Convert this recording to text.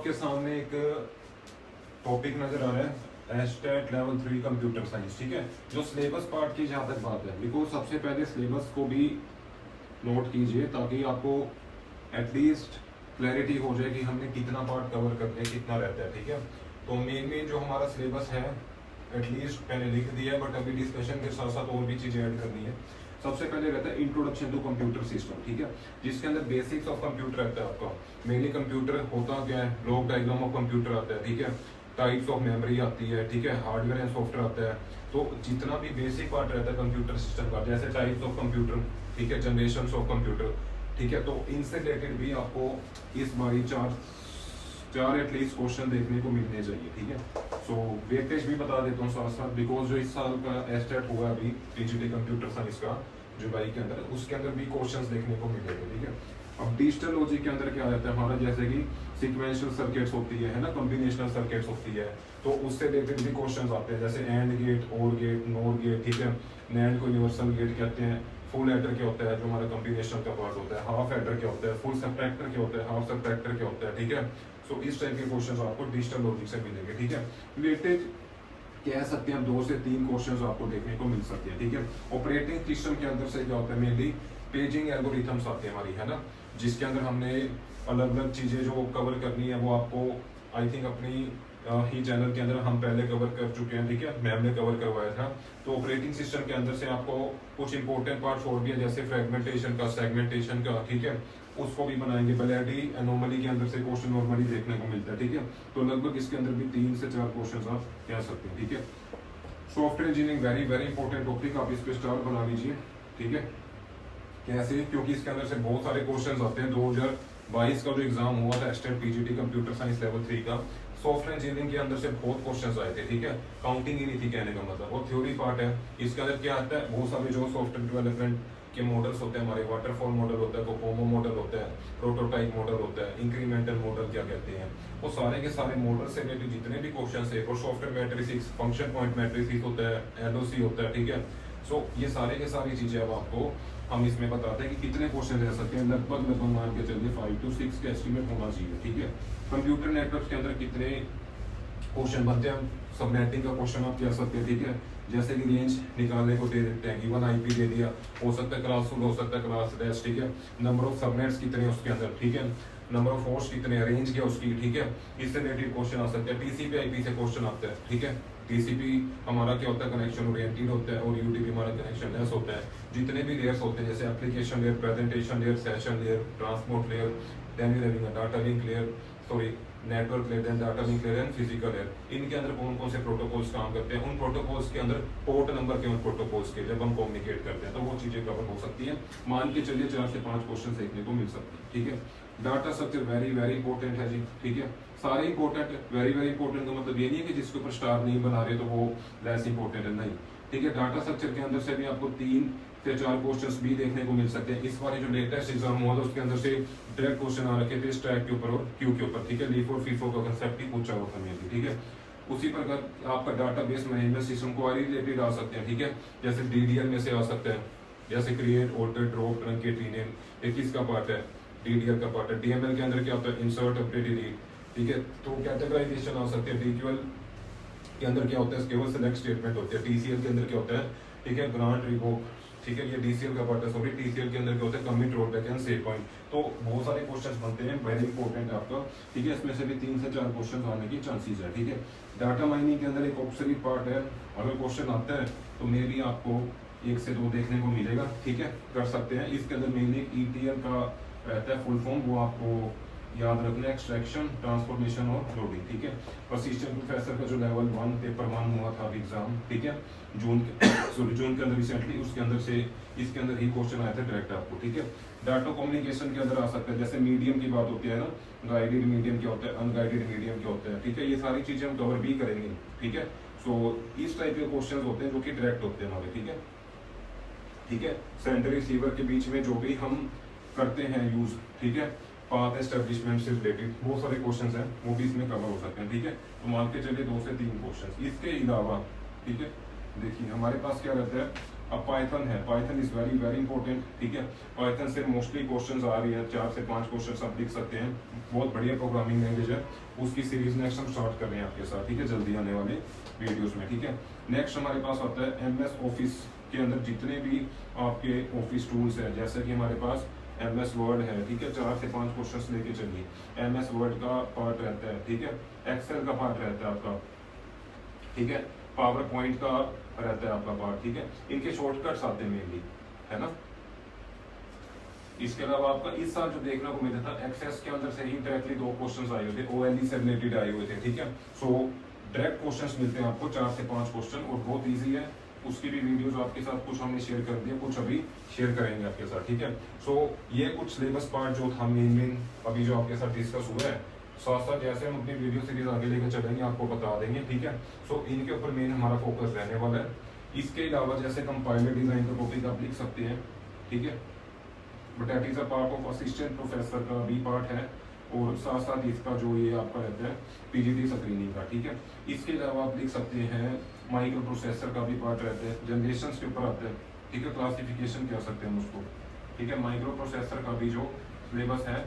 आपके सामने एक टॉपिक नजर आ रहा है एस्टेट लेवल 3 कंप्यूटर साइंस, ठीक है। जो सिलेबस पार्ट की जहाँ तक बात है, बिकॉज सबसे पहले सिलेबस को भी नोट कीजिए ताकि आपको एटलीस्ट क्लैरिटी हो जाए कि हमने कितना पार्ट कवर करते हैं, कितना रहता है, ठीक है। तो मेन जो हमारा सिलेबस है एटलीस्ट मैंने लिख दिया है, बट अभी डिस्कशन के साथ साथ और भी चीज़ें ऐड करनी है। सबसे पहले रहता है इंट्रोडक्शन टू कंप्यूटर सिस्टम, ठीक है, जिसके अंदर बेसिक्स ऑफ कंप्यूटर रहता है आपका। मेनली कंप्यूटर होता क्या है, ब्लॉक डायग्राम ऑफ कंप्यूटर आता है, ठीक है, टाइप्स ऑफ मेमोरी आती है, ठीक है, हार्डवेयर एंड सॉफ्टवेयर आता है। तो जितना भी बेसिक पार्ट रहता है कंप्यूटर सिस्टम का, जैसे टाइप्स ऑफ कंप्यूटर, ठीक है, जनरेशन ऑफ कंप्यूटर, ठीक है, तो इनसे रिलेटेड भी आपको इस बारी चार एटलीस्ट क्वेश्चन देखने को मिलने चाहिए, ठीक है। सो वेटेज भी बता देता हूँ साथ साथ, बिकॉज जो इस साल का एस्टेट हुआ अभी पीजीटी कंप्यूटर साइंस का जुलाई के अंदर, उसके अंदर भी क्वेश्चंस देखने को मिलेंगे, ठीक है। अब डिजिटल लॉजिक के अंदर क्या रहता है हमारा, जैसे कि सीक्वेंशियल सर्किट्स होती है ना, कॉम्बिनेशनल सर्किट्स होती है, तो उससे रिलेटेड भी क्वेश्चंस आते हैं, जैसे एंड गेट, और गेट, नोर गेट, ठीक है। नैंड को यूनिवर्सल गेट कहते हैं। फुल एडर क्या होता है, जो हमारा कॉम्बिनेशन का पार्ट होता है। हाफ एडर क्या होता है, फुल सबट्रैक्टर क्या होता है, हाफ सबट्रैक्टर क्या होता है, ठीक है। सो इस टाइप के क्वेश्चंस आपको डिजिटल लॉजिक से मिलेंगे, ठीक है। वेटेज कह सकते हैं 2 से 3 क्वेश्चंस आपको देखने को मिल सकते हैं, ठीक है। ऑपरेटिंग सिस्टम के अंदर से क्या होता है, मेनली पेजिंग एल्गोरिथम्स आते हैं हमारी, है ना, जिसके अंदर हमने अलग अलग चीजें जो कवर करनी है वो आपको आई थिंक अपनी ही चैनल के अंदर हम पहले कवर कर चुके हैं, ठीक है, मैम ने कवर करवाया था। तो ऑपरेटिंग सिस्टम के अंदर से आपको कुछ इंपॉर्टेंट पार्ट छोड़ दिया, जैसे फ्रेगमेंटेशन का, सेगमेंटेशन का, ठीक है, उसको भी बनाएंगे। बलेडी एनोमली के अंदर से क्वेश्चन नॉर्मली देखने को मिलता है, ठीक है। तो लगभग इसके अंदर भी 3 से 4 क्वेश्चन आप कह सकते हैं, ठीक है। Software engineering very very important topic, आप इस पे स्टार बना लीजिए, ठीक है। कैसे, क्योंकि इसके अंदर से बहुत सारे क्वेश्चन आते हैं। 2022 का जो एग्जाम हुआ था estate PGT computer science level 3 का, सॉफ्टवेयर इंजीनियरिंग के अंदर से बहुत क्वेश्चंस आए थे, ठीक है। काउंटिंग ही नहीं थी कहने का मतलब, वो थ्योरी पार्ट है। इसके अंदर क्या आता है, बहुत सारे जो सॉफ्टवेयर डेवलपमेंट के मॉडल्स होते हैं हमारे, वाटरफॉल मॉडल होता है, कोकोमो मॉडल होता है, प्रोटोटाइप मॉडल होता है, इंक्रीमेंटल मॉडल क्या कहते हैं, वो सारे के सारे मॉडल से रिलेटेड जितने भी क्वेश्चन है, और software matrix, function point matrix होता है, एलओसी होता है, ठीक है। सो ये सारे के सारी चीजें अब आपको हम इसमें बताते हैं कि कितने क्वेश्चन रह सकते हैं। लगभग मान के चलिए 5 to 6 का एस्टिमेट होना चाहिए, ठीक है। कंप्यूटर नेटवर्क के अंदर कितने क्वेश्चन बनते हैं, सबनेटिंग का क्वेश्चन आप कह सकते हैं, ठीक है। जैसे कि रेंज निकालने को दे देते हैं, गिवन आईपी दे दिया, हो सकता है क्लास फुल, हो सकता है क्लास डैश, ठीक है। नंबर ऑफ सबनेट्स कितने हैं उसके अंदर, ठीक है, नंबर ऑफ होस्ट कितने हैं, रेंज क्या उसकी, ठीक है। इससे रिलेटेड क्वेश्चन आ सकते हैं। टीसीपी आईपी से क्वेश्चन आते हैं, ठीक है। टीसीपी हमारा क्या होता है, कनेक्शन ओरिएंटेड होता है, और यूटीपी हमारा कनेक्शन लेस होता है। जितने भी लेयर्स होते हैं, जैसे application layer, presentation layer, session layer, transport layer, then data link layer, sorry network layer, then data link layer and physical layer, इनके अंदर कौन कौन से प्रोटोकॉल्स काम करते हैं, उन प्रोटोकॉल्स के अंदर पोर्ट नंबर के उन प्रोटोकॉल्स के जब हम कम्युनिकेट करते हैं, तो वो चीजें कवर हो सकती है। मान के चलिए 4 से 5 क्वेश्चन देखने को मिल सकते हैं, ठीक है। Data structure very very important है जी, ठीक है। सारे इंपॉर्टेंट, वेरी वेरी इंपॉर्टेंट का मतलब ये नहीं है कि जिसके ऊपर स्टार नहीं बना रहे तो वो लेस इंपॉर्टेंट है, नहीं, ठीक है। डाटा स्ट्रक्चर के अंदर से भी आपको 3 से 4 क्वेश्चंस भी देखने को मिल सकते हैं। इस बार जो लेटेस्ट एग्जाम हुआ था उसके अंदर से डायरेक्ट क्वेश्चन आ रखे थे स्टैक के ऊपर और क्यू के ऊपर, ठीक है। लीफ और फीफो का कंसेप्ट ही पूछा हुआ था मेनली, ठीक है। उसी प्रकार आपका database management system query related आ सकते हैं, ठीक है। जैसे डीडीएल में से आ सकते हैं, जैसे create, alter, drop, truncate, rename, ये किसका पार्ट है, डीडीएल का पार्ट है। डीएमएल के अंदर क्या होता है, इंसर्ट, अपडेट, डिलीट, ठीक है। तो कैटेगराइजेशन आ सकते हैं। डीक्यूएल के अंदर क्या होता है, केवल सिलेक्ट स्टेटमेंट होते हैं। टीसीएल के अंदर क्या होता है, ठीक है, ग्रांट, रिवोक, ठीक है, ये डीसीएल का पार्ट है। सॉरी, टीसीएल के अंदर क्या होता है, commit, rollback and save point. तो बहुत सारे क्वेश्चंस बनते हैं, वेरी इंपॉर्टेंट आपका, ठीक है। इसमें से भी 3 से 4 क्वेश्चंस आने की चांसेस है, ठीक है। डाटा माइनिंग के अंदर एक ऑब्सोल्यूट पार्ट है, अगर क्वेश्चन आता है तो मे भी आपको 1 से 2 देखने को मिलेगा, ठीक है, कर सकते हैं। इसके अंदर मेनली ईटीएल का रहता है फुल फॉर्म, वो आपको याद रखना, एक्सट्रैक्शन, ट्रांसफॉर्मेशन और लोडिंग, ठीक है। असिस्टेंट प्रोफेसर का जो लेवल 1 पेपर 1 हुआ था एग्जाम, ठीक है, जून के अंदर रिसेंटली, उसके अंदर से इसके अंदर ही क्वेश्चन आया था डायरेक्ट आपको, ठीक है। डाटा कम्युनिकेशन के अंदर आ सकता है, जैसे मीडियम की बात होती है ना, गाइडेड मीडियम क्या होता है, अनगाइडेड मीडियम क्या होता है, ठीक है। ये सारी चीजें हम कवर भी करेंगे, ठीक है। सो इस टाइप के क्वेश्चन होते हैं जो कि डायरेक्ट होते हैं हमारे, ठीक है, ठीक है। सेंटर रिसीवर के बीच में जो भी हम करते हैं यूज, ठीक है, पाथ एस्टेब्लिशमेंट से रिलेटेड बहुत सारे क्वेश्चंस हैं, वो भी इसमें कवर हो सकते हैं, ठीक है। तो मान के चलिए 2 से 3 क्वेश्चंस। इसके अलावा, ठीक है, देखिए हमारे पास क्या रहता है, अब पाइथन है, Python is very very important, ठीक है। पाइथन से मोस्टली क्वेश्चंस आ रही है, 4 से 5 क्वेश्चंस आप लिख सकते हैं, बहुत बढ़िया प्रोग्रामिंग लैंग्वेज है। उसकी सीरीज नेक्स्ट हम स्टार्ट कर रहे हैं आपके साथ, ठीक है, जल्दी आने वाले वीडियोस में, ठीक है। नेक्स्ट हमारे पास आता है एमएस ऑफिस के अंदर जितने भी आपके ऑफिस टूल्स हैं, जैसे कि हमारे पास एमएस वर्ड है, ठीक है, 4 से 5 क्वेश्चंस लेके चलिए। एमएस वर्ड का पार्ट रहता है, ठीक है, एक्सेल का पार्ट रहता है आपका, ठीक है, पावर पॉइंट का रहता है आपका पार्ट, ठीक है। इनके शॉर्टकट्स आते हैं मेनली, है ना। इसके अलावा आपका इस साल जो देखने को मिला था, एक्सेस के अंदर से ही डायरेक्टली 2 क्वेश्चंस आए हुए थे, ओएलई से रिलेटेड आए हुए थे, ठीक है। सो डायरेक्ट क्वेश्चंस मिलते हैं आपको 4 से 5 क्वेश्चन, और बहुत ईजी है। उसकी भी वीडियोस आपके साथ कुछ हमने शेयर कर दिया, कुछ अभी शेयर करेंगे आपके साथ, ठीक है। सो ये कुछ सिलेबस पार्ट जो था मेन अभी जो आपके साथ डिस्कस हुआ है, साथ साथ जैसे हम अपनी वीडियो सीरीज आगे लेकर चलेंगे आपको बता देंगे, ठीक है। सो इनके ऊपर मेन हमारा फोकस रहने वाला है। इसके अलावा जैसे कंपाइलर डिजाइन का टॉपिक आप लिख सकते हैं, ठीक है, but that is a part of assistant professor का भी पार्ट है, और साथ साथ इसका जो ये आपका रहता है पीजीटी स्क्रीनिंग का, ठीक है। इसके अलावा आप लिख सकते हैं माइक्रो प्रोसेसर का भी पार्ट रहता है, जनरेशन के ऊपर आता है, ठीक है, क्लासिफिकेशन कह सकते हैं उसको, ठीक है। माइक्रो प्रोसेसर का भी जो सिलेबस है